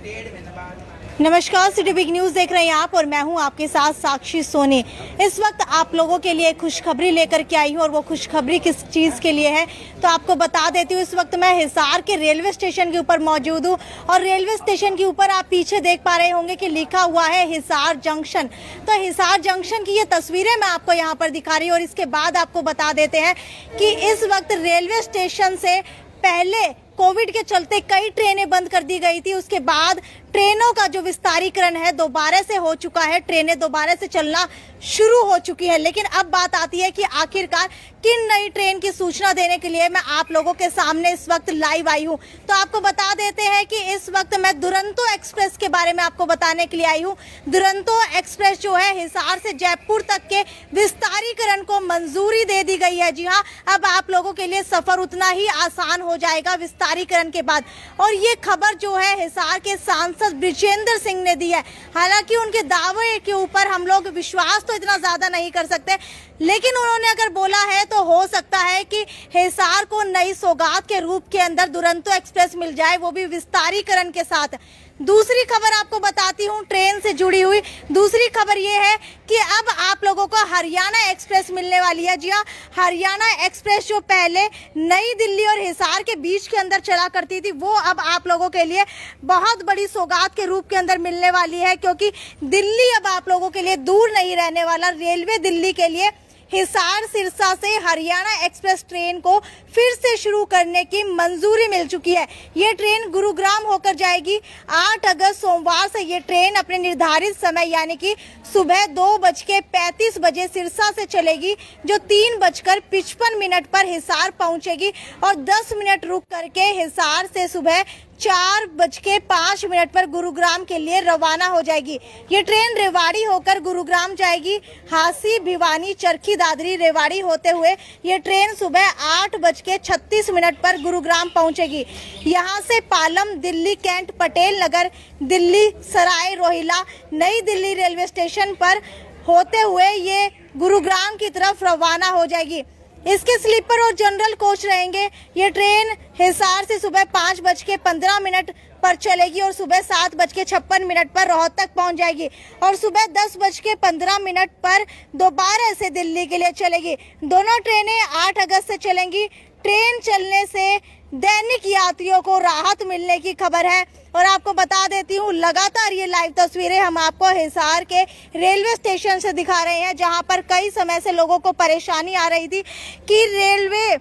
नमस्कार, city big news देख रहे हैं आप और मैं हूं आपके साथ साक्षी सोनी। इस वक्त आप लोगों के लिए खुशखबरी लेकर के आई हूं और वो खुशखबरी किस चीज़ के लिए है तो आपको बता देती हूं। इस वक्त मैं हिसार के रेलवे स्टेशन के ऊपर मौजूद हूं और रेलवे स्टेशन के ऊपर आप पीछे देख पा रहे होंगे कि लिखा हुआ है हिसार जंक्शन। तो हिसार जंक्शन की ये तस्वीरें मैं आपको यहाँ पर दिखा रही हूँ और इसके बाद आपको बता देते हैं कि इस वक्त रेलवे स्टेशन से पहले कोविड के चलते कई ट्रेनें बंद कर दी गई थी। उसके बाद ट्रेनों का जो विस्तारीकरण है दोबारा से हो चुका है, ट्रेनें दोबारा से चलना शुरू हो चुकी है। लेकिन अब बात आती है कि आखिरकार किन नई ट्रेन की सूचना देने के लिए मैं आप लोगों के सामने इस वक्त लाइव आई हूं। तो आपको बता देते हैं कि इस वक्त मैं दुरंतो एक्सप्रेस के बारे में आपको बताने के लिए आई हूं। दुरंतो एक्सप्रेस जो है हिसार से जयपुर तक के विस्तारीकरण को मंजूरी दे दी गई है। जी हाँ, अब आप लोगों के लिए सफर उतना ही आसान हो जाएगा विस्तारीकरण के बाद। और ये खबर जो है हिसार के सांसद बृजेंद्र सिंह ने दी है। हालांकि उनके दावे के ऊपर हम लोग विश्वास तो इतना ज्यादा नहीं कर सकते, लेकिन उन्होंने अगर बोला है तो हो सकता है कि हिसार को नई सौगात के रूप के अंदर दुरंतो एक्सप्रेस मिल जाए, वो भी विस्तारीकरण के साथ। दूसरी खबर आपको बताती हूँ ट्रेन से जुड़ी हुई। दूसरी खबर ये है कि अब आप लोगों को हरियाणा एक्सप्रेस मिलने वाली है। जी हाँ, हरियाणा एक्सप्रेस जो पहले नई दिल्ली और हिसार के बीच के अंदर चला करती थी वो अब आप लोगों के लिए बहुत बड़ी सौगात के रूप के अंदर मिलने वाली है, क्योंकि दिल्ली अब आप लोगों के लिए दूर नहीं रहने वाला। रेलवे दिल्ली के लिए हिसार सिरसा से हरियाणा एक्सप्रेस ट्रेन को फिर से शुरू करने की मंजूरी मिल चुकी है। ये ट्रेन गुरुग्राम होकर जाएगी। 8 अगस्त सोमवार से ये ट्रेन अपने निर्धारित समय यानी कि सुबह 2:35 बजे सिरसा से चलेगी, जो 3:55 पर हिसार पहुंचेगी और 10 मिनट रुक करके हिसार से सुबह 4:05 पर गुरुग्राम के लिए रवाना हो जाएगी। ये ट्रेन रेवाड़ी होकर गुरुग्राम जाएगी। हांसी, भिवानी, चरखी दादरी, रेवाड़ी होते हुए ये ट्रेन सुबह 8:36 पर गुरुग्राम पहुंचेगी। यहां से पालम, दिल्ली कैंट, पटेल नगर, दिल्ली सराय रोहिला, नई दिल्ली रेलवे स्टेशन पर होते हुए ये गुरुग्राम की तरफ रवाना हो जाएगी। इसके स्लीपर और जनरल कोच रहेंगे। ये ट्रेन हिसार से सुबह 5:15 पर चलेगी और सुबह 7:56 पर रोहतक पहुंच जाएगी और सुबह 10:15 पर दोबारा से दिल्ली के लिए चलेगी। दोनों ट्रेनें 8 अगस्त से चलेंगी। ट्रेन चलने से दैनिक यात्रियों को राहत मिलने की खबर है। और आपको बता देती हूँ लगातार ये लाइव तस्वीरें हम आपको हिसार के रेलवे स्टेशन से दिखा रहे हैं, जहां पर कई समय से लोगों को परेशानी आ रही थी कि रेलवे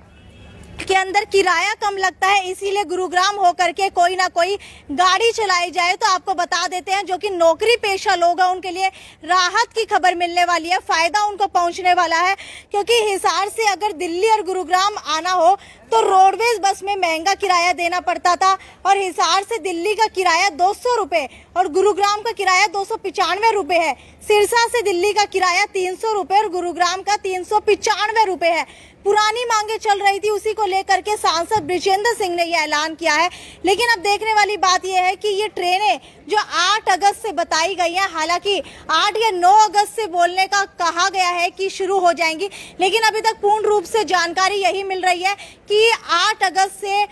के अंदर किराया कम लगता है, इसीलिए गुरुग्राम होकर के कोई ना कोई गाड़ी चलाई जाए। तो आपको बता देते हैं जो कि नौकरी पेशा लोग हैं उनके लिए राहत की खबर मिलने वाली है, फायदा उनको पहुंचने वाला है। क्योंकि हिसार से अगर दिल्ली और गुरुग्राम आना हो तो रोडवेज बस में महंगा किराया देना पड़ता था और हिसार से दिल्ली का किराया 200 रुपये और गुरुग्राम का किराया 295 रुपये है। सिरसा से दिल्ली का किराया 300 रुपये और गुरुग्राम का 395 रुपये है। पुरानी मांगे चल रही थी, उसी को लेकर के सांसद बृजेंद्र सिंह ने यह ऐलान किया है। लेकिन अब देखने वाली बात यह है कि ये ट्रेनें जो 8 अगस्त से बताई गई हैं, हालांकि 8 या 9 अगस्त से बोलने का कहा गया है कि शुरू हो जाएंगी, लेकिन अभी तक पूर्ण रूप से जानकारी यही मिल रही है कि 8 अगस्त से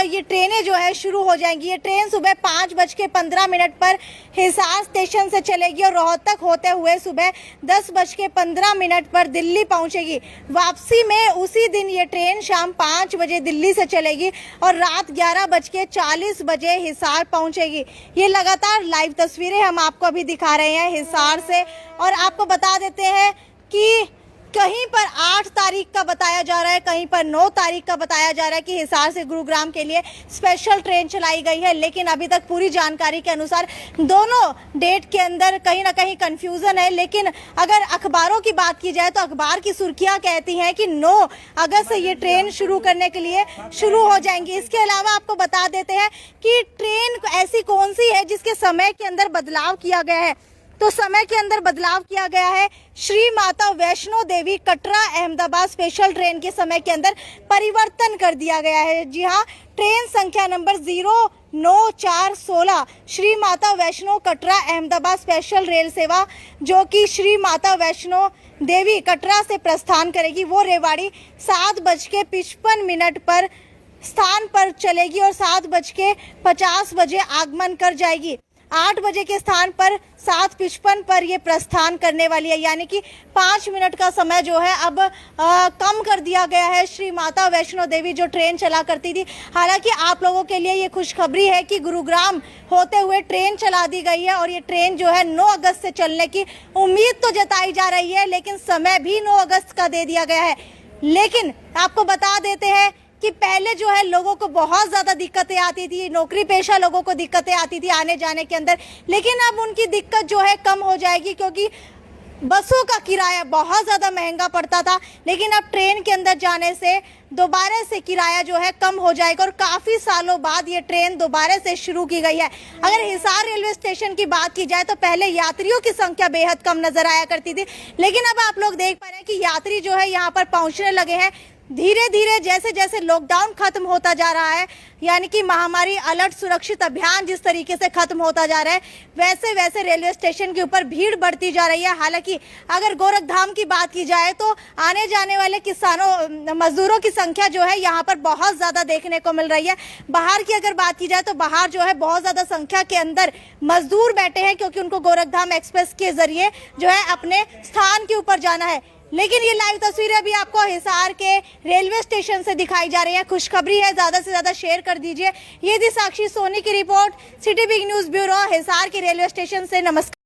ये ट्रेनें जो है शुरू हो जाएंगी। ये ट्रेन सुबह 5:15 पर हिसार स्टेशन से चलेगी और रोहतक होते हुए सुबह 10:15 पर दिल्ली पहुंचेगी। वापसी में उसी दिन ये ट्रेन शाम 5 बजे दिल्ली से चलेगी और रात 11:40 हिसार पहुंचेगी। ये लगातार लाइव तस्वीरें हम आपको अभी दिखा रहे हैं हिसार से। और आपको बता देते हैं कि कहीं पर 8 तारीख का बताया जा रहा है, कहीं पर 9 तारीख का बताया जा रहा है कि हिसार से गुरुग्राम के लिए स्पेशल ट्रेन चलाई गई है। लेकिन अभी तक पूरी जानकारी के अनुसार दोनों डेट के अंदर कहीं ना कहीं कंफ्यूजन है। लेकिन अगर अखबारों की बात की जाए तो अखबार की सुर्खियां कहती हैं कि 9 अगस्त से ये ट्रेन शुरू करने के लिए शुरू हो जाएंगी। इसके अलावा आपको बता देते हैं कि ट्रेन ऐसी कौन सी है जिसके समय के अंदर बदलाव किया गया है। तो समय के अंदर बदलाव किया गया है। श्री माता वैष्णो देवी कटरा अहमदाबाद स्पेशल ट्रेन के समय के अंदर परिवर्तन कर दिया गया है। जी हाँ, ट्रेन संख्या number 09416 Shri Mata Vaishno Katra Ahmedabad special rail सेवा, जो कि श्री माता वैष्णो देवी कटरा से प्रस्थान करेगी, वो रेवाड़ी 7:55 पर स्थान पर चलेगी और 7:50 बजे आगमन कर जाएगी। 8 बजे के स्थान पर 7:55 पर ये प्रस्थान करने वाली है, यानी कि 5 मिनट का समय जो है अब कम कर दिया गया है। श्री माता वैष्णो देवी जो ट्रेन चला करती थी, हालांकि आप लोगों के लिए ये खुशखबरी है कि गुरुग्राम होते हुए ट्रेन चला दी गई है और ये ट्रेन जो है 9 अगस्त से चलने की उम्मीद तो जताई जा रही है, लेकिन समय भी 9 अगस्त का दे दिया गया है। लेकिन आपको बता देते हैं कि पहले जो है लोगों को बहुत ज़्यादा दिक्कतें आती थी, नौकरी पेशा लोगों को दिक्कतें आती थी आने जाने के अंदर, लेकिन अब उनकी दिक्कत जो है कम हो जाएगी, क्योंकि बसों का किराया बहुत ज़्यादा महंगा पड़ता था, लेकिन अब ट्रेन के अंदर जाने से दोबारा से किराया जो है कम हो जाएगा और काफ़ी सालों बाद ये ट्रेन दोबारा से शुरू की गई है। अगर हिसार रेलवे स्टेशन की बात की जाए तो पहले यात्रियों की संख्या बेहद कम नजर आया करती थी, लेकिन अब आप लोग देख पा रहे हैं कि यात्री जो है यहाँ पर पहुँचने लगे हैं। धीरे धीरे जैसे जैसे लॉकडाउन खत्म होता जा रहा है, यानी कि महामारी अलर्ट सुरक्षित अभियान जिस तरीके से खत्म होता जा रहा है, वैसे वैसे रेलवे स्टेशन के ऊपर भीड़ बढ़ती जा रही है। हालांकि अगर गोरखधाम की बात की जाए तो आने जाने वाले किसानों मजदूरों की संख्या जो है यहाँ पर बहुत ज़्यादा देखने को मिल रही है। बाहर की अगर बात की जाए तो बाहर जो है बहुत ज़्यादा संख्या के अंदर मजदूर बैठे हैं, क्योंकि उनको गोरखधाम एक्सप्रेस के जरिए जो है अपने स्थान के ऊपर जाना है। लेकिन ये लाइव तस्वीरें अभी आपको हिसार के रेलवे स्टेशन से दिखाई जा रही है। खुशखबरी है, ज़्यादा से ज़्यादा शेयर कर दीजिए। ये थी साक्षी सोनी की report, city big news bureau Hisar के रेलवे स्टेशन से। नमस्कार।